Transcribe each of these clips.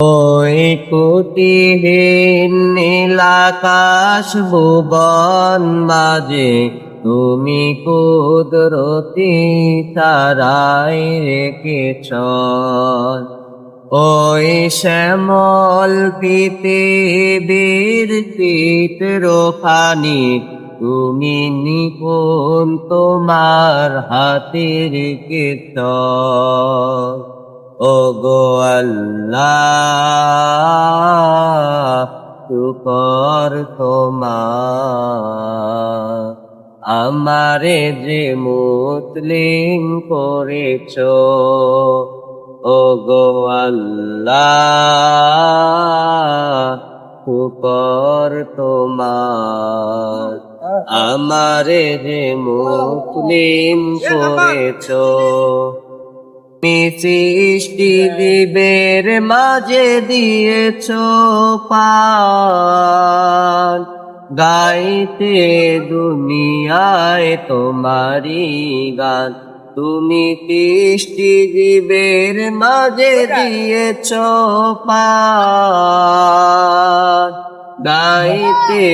ওই কুটিহীন নীলাকাশ ভুবন মাঝে তুমি কুদরতি তারাই রেখেছ। ওই শ্যামল পৃথিবীর চিত্রখানি তুমি নিপুণ তোমার হাতের রেখেছ। ওগো আল্লাহ শুকর তোমার, আমারে যে মুসলিম করেছ। ওগো আল্লাহ শুকর তোমার, আমারে যে মুসলিম করেছ। তুমি সৃষ্টি জীবের মাঝে দিয়েছ পান, গাইতে দুনিয়ায় তোমারি গান। তুমি সৃষ্টি জীবের মাঝে দিয়েছ পান, গাইতে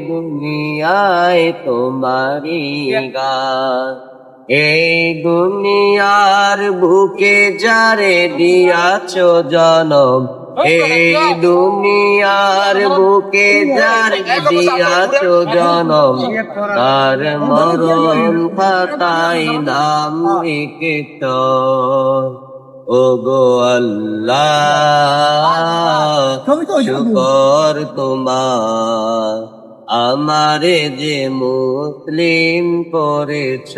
দুনিয়ায় তোমারি গান। এই দুনিয়ার বুকে যারে দিয়াছ জনম, এই দুনিয়ার বুকে যারে দিয়াছ জনম, তার মরণ খাতায় নাম লিখিত। ওগো আল্লাহ শুকর তোমার, আমারে যে মুসলিম করেছ।